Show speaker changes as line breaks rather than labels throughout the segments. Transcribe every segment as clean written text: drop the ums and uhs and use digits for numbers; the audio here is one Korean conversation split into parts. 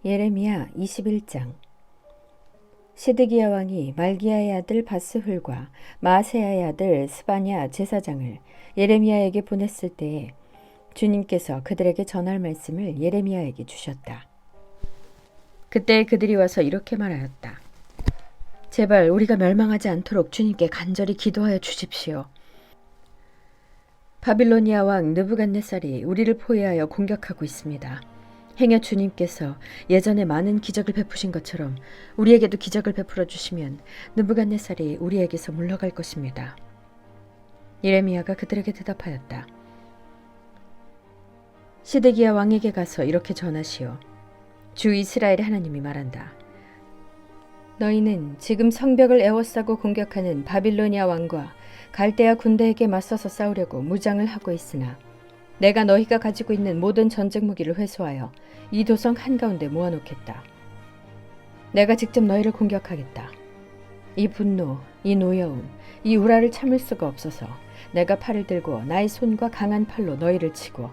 예레미야 21장. 시드기야 왕이 말기야의 아들 바스훌과 마아세야의 아들 스바냐 제사장을 예레미야에게 보냈을 때에 주님께서 그들에게 전할 말씀을 예레미야에게 주셨다. 그때 그들이 와서 이렇게 말하였다. 제발 우리가 멸망하지 않도록 주님께 간절히 기도하여 주십시오. 바빌로니아 왕 느부갓네살이 우리를 포위하여 공격하고 있습니다. 행여 주님께서 예전에 많은 기적을 베푸신 것처럼 우리에게도 기적을 베풀어 주시면 느부갓네살이 우리에게서 물러갈 것입니다. 예레미야가 그들에게 대답하였다. 시드기야 왕에게 가서 이렇게 전하시오. 주 이스라엘의 하나님이 말한다. 너희는 지금 성벽을 에워싸고 공격하는 바빌로니아 왕과 갈대아 군대에게 맞서서 싸우려고 무장을 하고 있으나 내가 너희가 가지고 있는 모든 전쟁 무기를 회수하여 이 도성 한가운데 모아놓겠다. 내가 직접 너희를 공격하겠다. 이 분노, 이 노여움, 이 우라를 참을 수가 없어서 내가 팔을 들고 나의 손과 강한 팔로 너희를 치고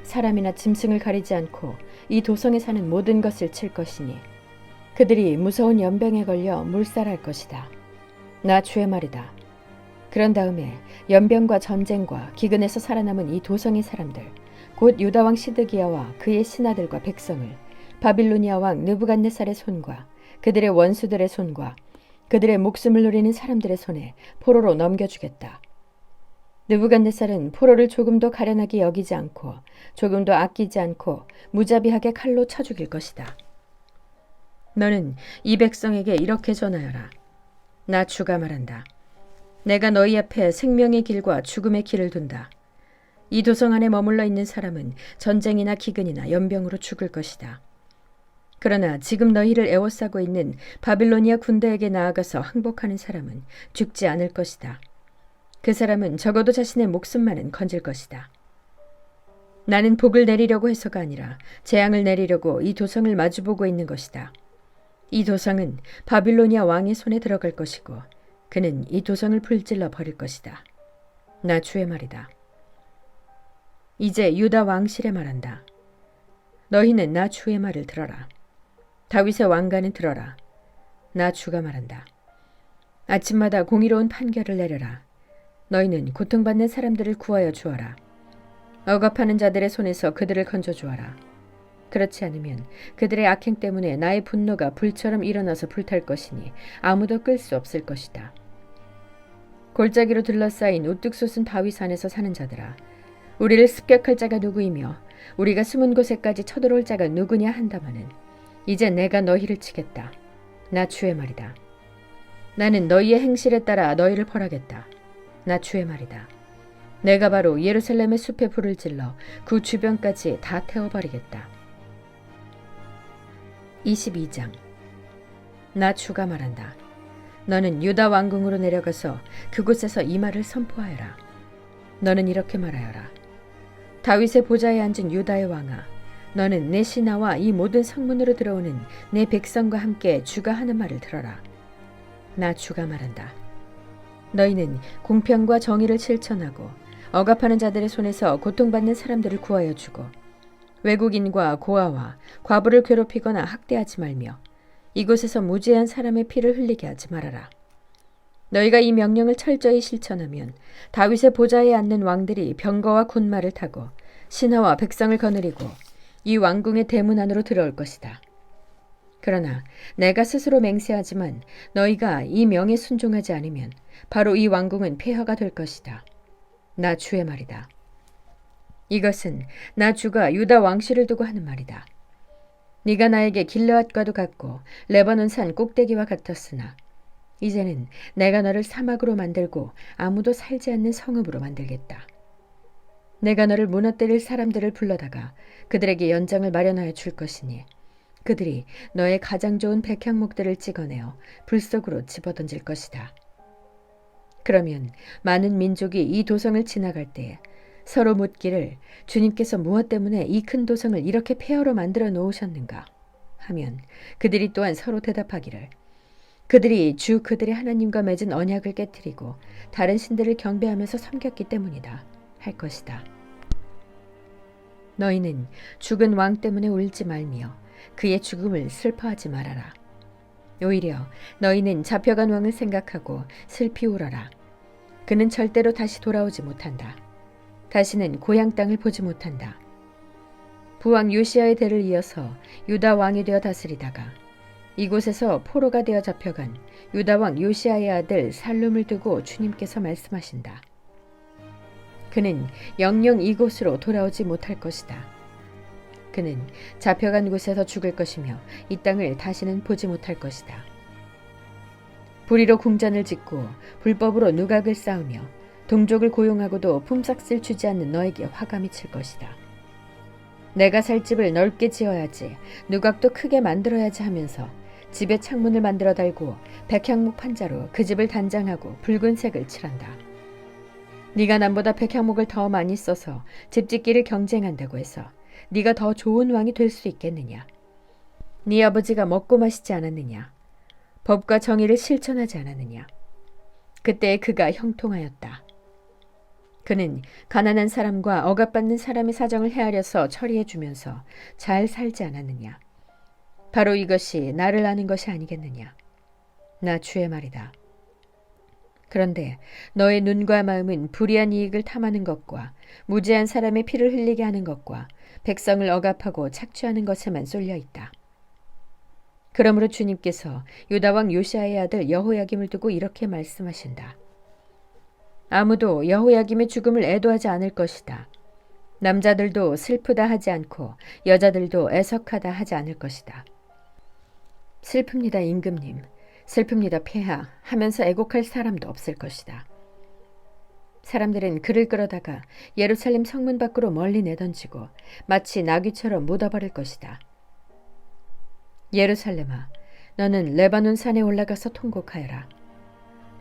사람이나 짐승을 가리지 않고 이 도성에 사는 모든 것을 칠 것이니 그들이 무서운 연병에 걸려 물살할 것이다. 나 주의 말이다. 그런 다음에 연병과 전쟁과 기근에서 살아남은 이 도성의 사람들, 곧 유다왕 시드기야와 그의 신하들과 백성을 바빌로니아 왕 느부갓네살의 손과 그들의 원수들의 손과 그들의 목숨을 노리는 사람들의 손에 포로로 넘겨주겠다. 느부갓네살은 포로를 조금도 가련하게 여기지 않고 조금도 아끼지 않고 무자비하게 칼로 쳐 죽일 것이다. 너는 이 백성에게 이렇게 전하여라. 나 주가 말한다. 내가 너희 앞에 생명의 길과 죽음의 길을 둔다. 이 도성 안에 머물러 있는 사람은 전쟁이나 기근이나 연병으로 죽을 것이다. 그러나 지금 너희를 에워싸고 있는 바빌로니아 군대에게 나아가서 항복하는 사람은 죽지 않을 것이다. 그 사람은 적어도 자신의 목숨만은 건질 것이다. 나는 복을 내리려고 해서가 아니라 재앙을 내리려고 이 도성을 마주보고 있는 것이다. 이 도성은 바빌로니아 왕의 손에 들어갈 것이고 그는 이 도성을 불질러 버릴 것이다. 나 주의 말이다. 이제 유다 왕실에 말한다. 너희는 나 주의 말을 들어라. 다윗의 왕가는 들어라. 나 주가 말한다. 아침마다 공의로운 판결을 내려라. 너희는 고통받는 사람들을 구하여 주어라. 억압하는 자들의 손에서 그들을 건져 주어라. 그렇지 않으면 그들의 악행 때문에 나의 분노가 불처럼 일어나서 불탈 것이니 아무도 끌 수 없을 것이다. 골짜기로 둘러싸인 우뚝 솟은 바위 산에서 사는 자들아, 우리를 습격할 자가 누구이며 우리가 숨은 곳에까지 쳐들어올 자가 누구냐 한다마는 이제 내가 너희를 치겠다. 나 주의 말이다. 나는 너희의 행실에 따라 너희를 벌하겠다. 나 주의 말이다. 내가 바로 예루살렘의 숲에 불을 질러 그 주변까지 다 태워버리겠다. 22장. 나 주가 말한다. 너는 유다 왕궁으로 내려가서 그곳에서 이 말을 선포하여라. 너는 이렇게 말하여라. 다윗의 보좌에 앉은 유다의 왕아, 너는 내 신하와 이 모든 성문으로 들어오는 내 백성과 함께 주가 하는 말을 들어라. 나 주가 말한다. 너희는 공평과 정의를 실천하고 억압하는 자들의 손에서 고통받는 사람들을 구하여 주고 외국인과 고아와 과부를 괴롭히거나 학대하지 말며 이곳에서 무죄한 사람의 피를 흘리게 하지 말아라. 너희가 이 명령을 철저히 실천하면 다윗의 보좌에 앉는 왕들이 병거와 군마를 타고 신하와 백성을 거느리고 이 왕궁의 대문 안으로 들어올 것이다. 그러나 내가 스스로 맹세하지만 너희가 이 명에 순종하지 않으면 바로 이 왕궁은 폐허가 될 것이다. 나 주의 말이다. 이것은 나 주가 유다 왕실을 두고 하는 말이다. 네가 나에게 길르앗과도 같고 레바논 산 꼭대기와 같았으나 이제는 내가 너를 사막으로 만들고 아무도 살지 않는 성읍으로 만들겠다. 내가 너를 무너뜨릴 사람들을 불러다가 그들에게 연장을 마련하여 줄 것이니 그들이 너의 가장 좋은 백향목들을 찍어내어 불 속으로 집어던질 것이다. 그러면 많은 민족이 이 도성을 지나갈 때에 서로 묻기를 주님께서 무엇 때문에 이 큰 도성을 이렇게 폐허로 만들어 놓으셨는가 하면 그들이 또한 서로 대답하기를 그들이 주 그들의 하나님과 맺은 언약을 깨트리고 다른 신들을 경배하면서 섬겼기 때문이다 할 것이다. 너희는 죽은 왕 때문에 울지 말며 그의 죽음을 슬퍼하지 말아라. 오히려 너희는 잡혀간 왕을 생각하고 슬피 울어라. 그는 절대로 다시 돌아오지 못한다. 다시는 고향 땅을 보지 못한다. 부왕 요시야의 대를 이어서 유다 왕이 되어 다스리다가 이곳에서 포로가 되어 잡혀간 유다 왕 요시야의 아들 살룸을 두고 주님께서 말씀하신다. 그는 영영 이곳으로 돌아오지 못할 것이다. 그는 잡혀간 곳에서 죽을 것이며 이 땅을 다시는 보지 못할 것이다. 불의로 궁전을 짓고 불법으로 누각을 쌓으며 동족을 고용하고도 품삯을 주지 않는 너에게 화가 미칠 것이다. 내가 살 집을 넓게 지어야지, 누각도 크게 만들어야지 하면서 집에 창문을 만들어 달고 백향목 판자로 그 집을 단장하고 붉은색을 칠한다. 네가 남보다 백향목을 더 많이 써서 집짓기를 경쟁한다고 해서 네가 더 좋은 왕이 될 수 있겠느냐? 네 아버지가 먹고 마시지 않았느냐? 법과 정의를 실천하지 않았느냐? 그때 그가 형통하였다. 그는 가난한 사람과 억압받는 사람의 사정을 헤아려서 처리해 주면서 잘 살지 않았느냐? 바로 이것이 나를 아는 것이 아니겠느냐? 나 주의 말이다. 그런데 너의 눈과 마음은 불의한 이익을 탐하는 것과 무지한 사람의 피를 흘리게 하는 것과 백성을 억압하고 착취하는 것에만 쏠려 있다. 그러므로 주님께서 유다 왕 요시야의 아들 여호야김을 두고 이렇게 말씀하신다. 아무도 여호야김의 죽음을 애도하지 않을 것이다. 남자들도 슬프다 하지 않고 여자들도 애석하다 하지 않을 것이다. 슬픕니다, 임금님. 슬픕니다, 폐하 하면서 애곡할 사람도 없을 것이다. 사람들은 그를 끌어다가 예루살렘 성문 밖으로 멀리 내던지고 마치 나귀처럼 묻어버릴 것이다. 예루살렘아, 너는 레바논 산에 올라가서 통곡하여라.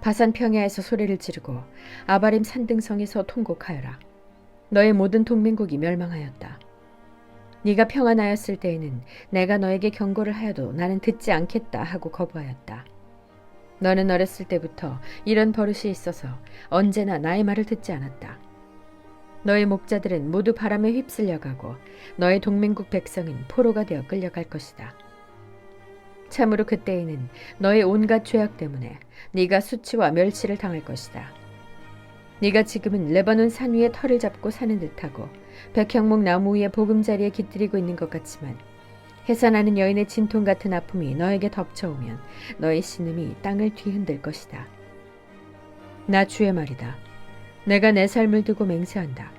바산 평야에서 소리를 지르고 아바림 산등성에서 통곡하여라. 너의 모든 동맹국이 멸망하였다. 네가 평안하였을 때에는 내가 너에게 경고를 하여도 나는 듣지 않겠다 하고 거부하였다. 너는 어렸을 때부터 이런 버릇이 있어서 언제나 나의 말을 듣지 않았다. 너의 목자들은 모두 바람에 휩쓸려가고 너의 동맹국 백성은 포로가 되어 끌려갈 것이다. 참으로 그때에는 너의 온갖 죄악 때문에 네가 수치와 멸시를 당할 것이다. 네가 지금은 레바논 산 위에 터를 잡고 사는 듯하고 백향목 나무 위에 보금자리에 깃들이고 있는 것 같지만 해산하는 여인의 진통 같은 아픔이 너에게 덮쳐오면 너의 신음이 땅을 뒤흔들 것이다. 나 주의 말이다. 내가 내 삶을 두고 맹세한다.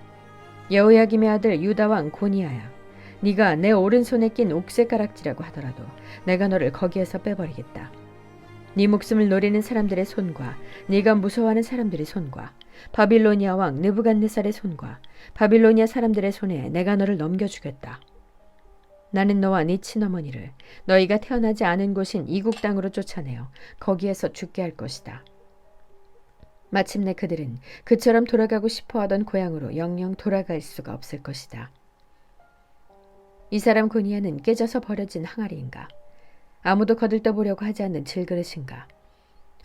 여호야김의 아들 유다 왕 고니야야, 네가 내 오른손에 낀 옥새가락지라고 하더라도 내가 너를 거기에서 빼버리겠다. 네 목숨을 노리는 사람들의 손과 네가 무서워하는 사람들의 손과 바빌로니아 왕 느부갓네살의 손과 바빌로니아 사람들의 손에 내가 너를 넘겨주겠다. 나는 너와 네 친어머니를 너희가 태어나지 않은 곳인 이국 땅으로 쫓아내어 거기에서 죽게 할 것이다. 마침내 그들은 그처럼 돌아가고 싶어하던 고향으로 영영 돌아갈 수가 없을 것이다. 이 사람 고니야는 깨져서 버려진 항아리인가? 아무도 거들떠보려고 하지 않는 질그릇인가?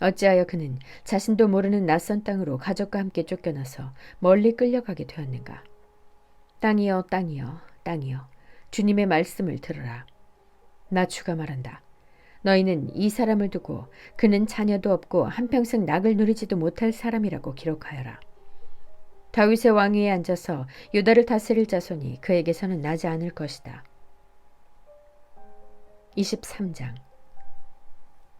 어찌하여 그는 자신도 모르는 낯선 땅으로 가족과 함께 쫓겨나서 멀리 끌려가게 되었는가? 땅이여, 땅이여, 땅이여, 주님의 말씀을 들으라. 나 주가 말한다. 너희는 이 사람을 두고 그는 자녀도 없고 한평생 낙을 누리지도 못할 사람이라고 기록하여라. 다윗의 왕위에 앉아서 유다를 다스릴 자손이 그에게서는 나지 않을 것이다. 23장.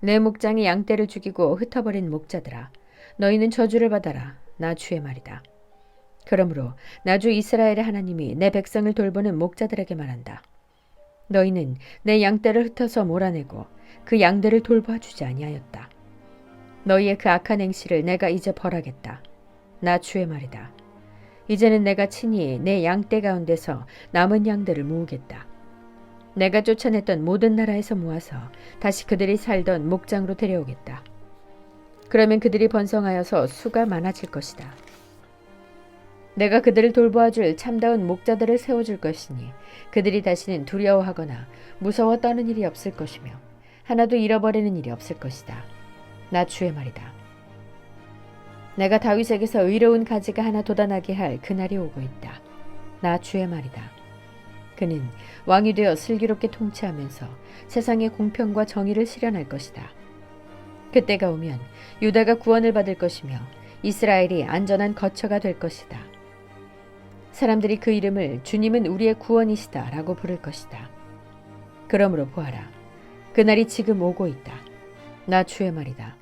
내 목장이 양떼를 죽이고 흩어버린 목자들아, 너희는 저주를 받아라. 나 주의 말이다. 그러므로 나 주 이스라엘의 하나님이 내 백성을 돌보는 목자들에게 말한다. 너희는 내 양떼를 흩어서 몰아내고 그 양들을 돌봐주지 아니하였다. 너희의 그 악한 행실을 내가 이제 벌하겠다. 나 주의 말이다. 이제는 내가 친히 내 양떼 가운데서 남은 양들을 모으겠다. 내가 쫓아냈던 모든 나라에서 모아서 다시 그들이 살던 목장으로 데려오겠다. 그러면 그들이 번성하여서 수가 많아질 것이다. 내가 그들을 돌보아줄 참다운 목자들을 세워줄 것이니 그들이 다시는 두려워하거나 무서워 떠는 일이 없을 것이며 하나도 잃어버리는 일이 없을 것이다. 나 주의 말이다. 내가 다윗에게서 의로운 가지가 하나 돋아나게 할 그날이 오고 있다. 나 주의 말이다. 그는 왕이 되어 슬기롭게 통치하면서 세상의 공평과 정의를 실현할 것이다. 그때가 오면 유다가 구원을 받을 것이며 이스라엘이 안전한 거처가 될 것이다. 사람들이 그 이름을 주님은 우리의 구원이시다 라고 부를 것이다. 그러므로 보아라. 그날이 지금 오고 있다. 나 주의 말이다.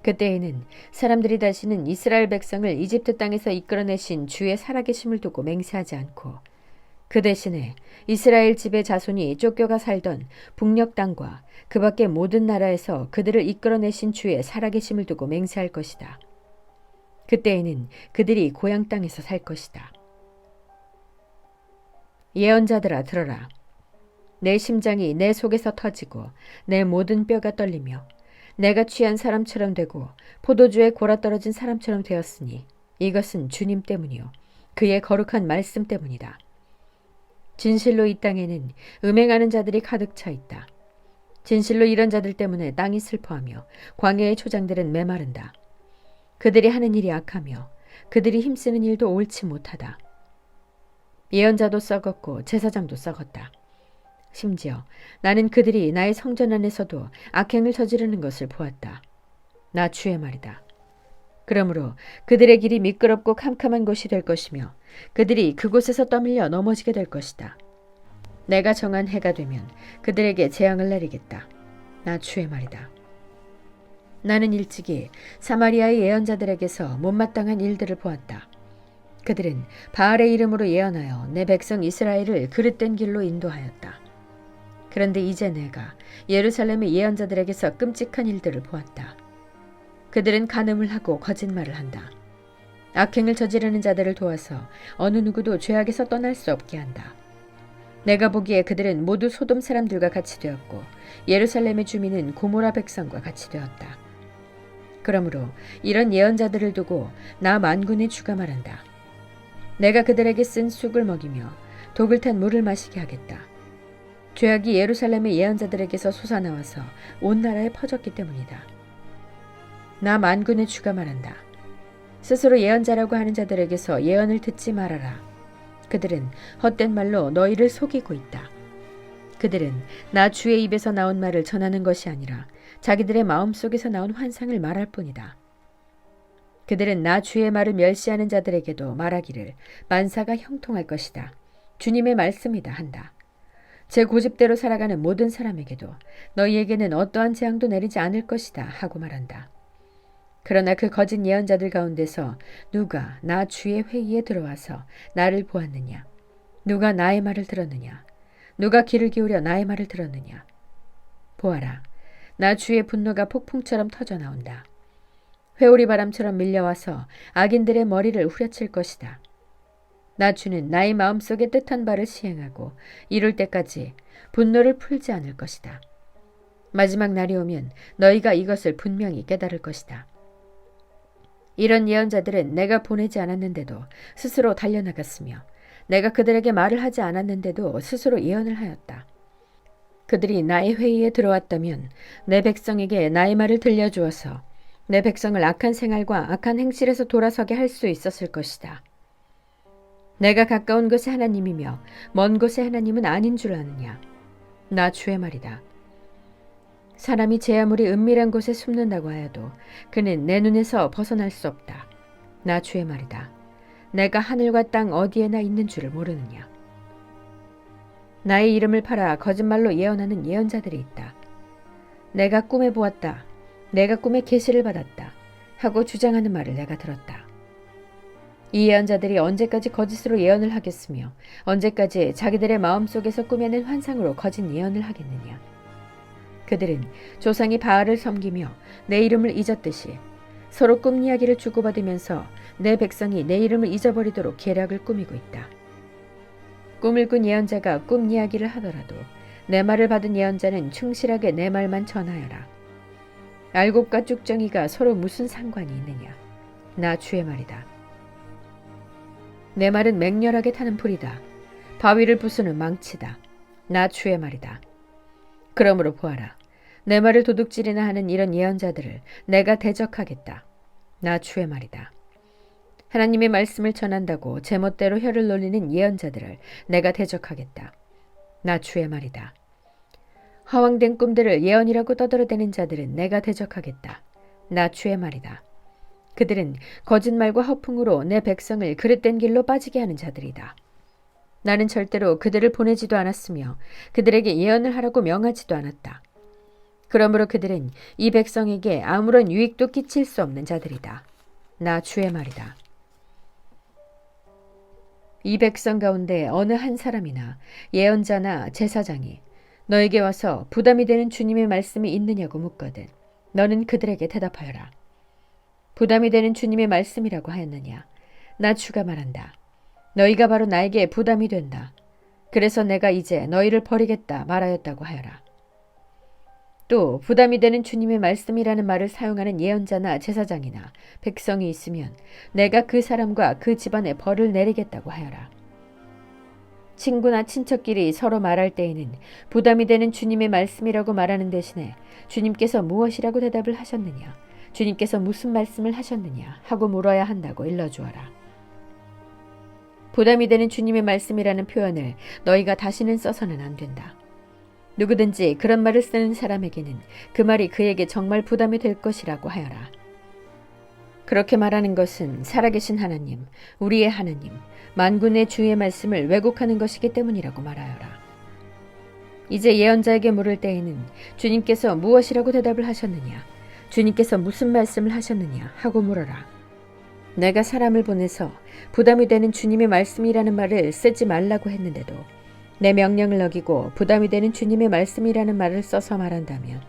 그때에는 사람들이 다시는 이스라엘 백성을 이집트 땅에서 이끌어내신 주의 살아계심을 두고 맹세하지 않고 그 대신에 이스라엘 집의 자손이 쫓겨가 살던 북녘 땅과 그 밖의 모든 나라에서 그들을 이끌어내신 주의 살아계심을 두고 맹세할 것이다. 그때에는 그들이 고향 땅에서 살 것이다. 예언자들아 들어라. 내 심장이 내 속에서 터지고 내 모든 뼈가 떨리며 내가 취한 사람처럼 되고 포도주에 골아떨어진 사람처럼 되었으니 이것은 주님 때문이요 그의 거룩한 말씀 때문이다. 진실로 이 땅에는 음행하는 자들이 가득 차 있다. 진실로 이런 자들 때문에 땅이 슬퍼하며 광야의 초장들은 메마른다. 그들이 하는 일이 악하며 그들이 힘쓰는 일도 옳지 못하다. 예언자도 썩었고 제사장도 썩었다. 심지어 나는 그들이 나의 성전 안에서도 악행을 저지르는 것을 보았다. 나 주의 말이다. 그러므로 그들의 길이 미끄럽고 캄캄한 곳이 될 것이며 그들이 그곳에서 떠밀려 넘어지게 될 것이다. 내가 정한 해가 되면 그들에게 재앙을 내리겠다. 나 주의 말이다. 나는 일찍이 사마리아의 예언자들에게서 못마땅한 일들을 보았다. 그들은 바알의 이름으로 예언하여 내 백성 이스라엘을 그릇된 길로 인도하였다. 그런데 이제 내가 예루살렘의 예언자들에게서 끔찍한 일들을 보았다. 그들은 간음을 하고 거짓말을 한다. 악행을 저지르는 자들을 도와서 어느 누구도 죄악에서 떠날 수 없게 한다. 내가 보기에 그들은 모두 소돔 사람들과 같이 되었고 예루살렘의 주민은 고모라 백성과 같이 되었다. 그러므로 이런 예언자들을 두고 나 만군의 주가 말한다. 내가 그들에게 쓴 쑥을 먹이며 독을 탄 물을 마시게 하겠다. 죄악이 예루살렘의 예언자들에게서 솟아나와서 온 나라에 퍼졌기 때문이다. 나 만군의 주가 말한다. 스스로 예언자라고 하는 자들에게서 예언을 듣지 말아라. 그들은 헛된 말로 너희를 속이고 있다. 그들은 나 주의 입에서 나온 말을 전하는 것이 아니라 자기들의 마음속에서 나온 환상을 말할 뿐이다. 그들은 나 주의 말을 멸시하는 자들에게도 말하기를 만사가 형통할 것이다. 주님의 말씀이다 한다. 제 고집대로 살아가는 모든 사람에게도 너희에게는 어떠한 재앙도 내리지 않을 것이다 하고 말한다. 그러나 그 거짓 예언자들 가운데서 누가 나 주의 회의에 들어와서 나를 보았느냐? 누가 나의 말을 들었느냐? 누가 귀를 기울여 나의 말을 들었느냐? 보아라, 나 주의 분노가 폭풍처럼 터져 나온다. 회오리 바람처럼 밀려와서 악인들의 머리를 후려칠 것이다. 나 주는 나의 마음속에 뜻한 바를 시행하고 이룰 때까지 분노를 풀지 않을 것이다. 마지막 날이 오면 너희가 이것을 분명히 깨달을 것이다. 이런 예언자들은 내가 보내지 않았는데도 스스로 달려나갔으며 내가 그들에게 말을 하지 않았는데도 스스로 예언을 하였다. 그들이 나의 회의에 들어왔다면 내 백성에게 나의 말을 들려주어서 내 백성을 악한 생활과 악한 행실에서 돌아서게 할 수 있었을 것이다. 내가 가까운 곳의 하나님이며 먼 곳의 하나님은 아닌 줄 아느냐? 나 주의 말이다. 사람이 제 아무리 은밀한 곳에 숨는다고 하여도 그는 내 눈에서 벗어날 수 없다. 나 주의 말이다. 내가 하늘과 땅 어디에나 있는 줄을 모르느냐? 나의 이름을 팔아 거짓말로 예언하는 예언자들이 있다. 내가 꿈에 보았다. 내가 꿈에 계시를 받았다. 하고 주장하는 말을 내가 들었다. 이 예언자들이 언제까지 거짓으로 예언을 하겠으며 언제까지 자기들의 마음속에서 꾸며낸 환상으로 거짓 예언을 하겠느냐? 그들은 조상이 바알을 섬기며 내 이름을 잊었듯이 서로 꿈 이야기를 주고받으면서 내 백성이 내 이름을 잊어버리도록 계략을 꾸미고 있다. 꿈을 꾼 예언자가 꿈 이야기를 하더라도 내 말을 받은 예언자는 충실하게 내 말만 전하여라. 알곡과 쭉정이가 서로 무슨 상관이 있느냐? 나 주의 말이다. 내 말은 맹렬하게 타는 불이다. 바위를 부수는 망치다. 나 주의 말이다. 그러므로 보아라. 내 말을 도둑질이나 하는 이런 예언자들을 내가 대적하겠다. 나 주의 말이다. 하나님의 말씀을 전한다고 제멋대로 혀를 놀리는 예언자들을 내가 대적하겠다. 나 주의 말이다. 허황된 꿈들을 예언이라고 떠들어대는 자들은 내가 대적하겠다. 나 주의 말이다. 그들은 거짓말과 허풍으로 내 백성을 그릇된 길로 빠지게 하는 자들이다. 나는 절대로 그들을 보내지도 않았으며 그들에게 예언을 하라고 명하지도 않았다. 그러므로 그들은 이 백성에게 아무런 유익도 끼칠 수 없는 자들이다. 나 주의 말이다. 이 백성 가운데 어느 한 사람이나 예언자나 제사장이 너에게 와서 부담이 되는 주님의 말씀이 있느냐고 묻거든 너는 그들에게 대답하여라. 부담이 되는 주님의 말씀이라고 하였느냐? 나 주가 말한다. 너희가 바로 나에게 부담이 된다. 그래서 내가 이제 너희를 버리겠다 말하였다고 하여라. 또 부담이 되는 주님의 말씀이라는 말을 사용하는 예언자나 제사장이나 백성이 있으면 내가 그 사람과 그 집안에 벌을 내리겠다고 하여라. 친구나 친척끼리 서로 말할 때에는 부담이 되는 주님의 말씀이라고 말하는 대신에 주님께서 무엇이라고 대답을 하셨느냐, 주님께서 무슨 말씀을 하셨느냐 하고 물어야 한다고 일러주어라. 부담이 되는 주님의 말씀이라는 표현을 너희가 다시는 써서는 안 된다. 누구든지 그런 말을 쓰는 사람에게는 그 말이 그에게 정말 부담이 될 것이라고 하여라. 그렇게 말하는 것은 살아계신 하나님, 우리의 하나님, 만군의 주의 말씀을 왜곡하는 것이기 때문이라고 말하여라. 이제 예언자에게 물을 때에는 주님께서 무엇이라고 대답을 하셨느냐, 주님께서 무슨 말씀을 하셨느냐 하고 물어라. 내가 사람을 보내서 부담이 되는 주님의 말씀이라는 말을 쓰지 말라고 했는데도 내 명령을 어기고 부담이 되는 주님의 말씀이라는 말을 써서 말한다면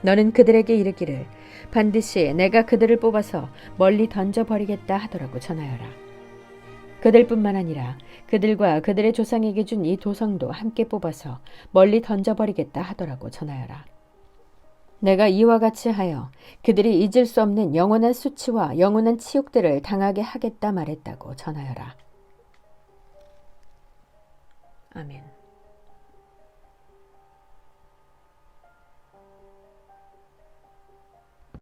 너는 그들에게 이르기를 반드시 내가 그들을 뽑아서 멀리 던져버리겠다 하더라고 전하여라. 그들뿐만 아니라 그들과 그들의 조상에게 준 이 도성도 함께 뽑아서 멀리 던져버리겠다 하더라고 전하여라. 내가 이와 같이 하여 그들이 잊을 수 없는 영원한 수치와 영원한 치욕들을 당하게 하겠다 말했다고 전하여라. 아멘.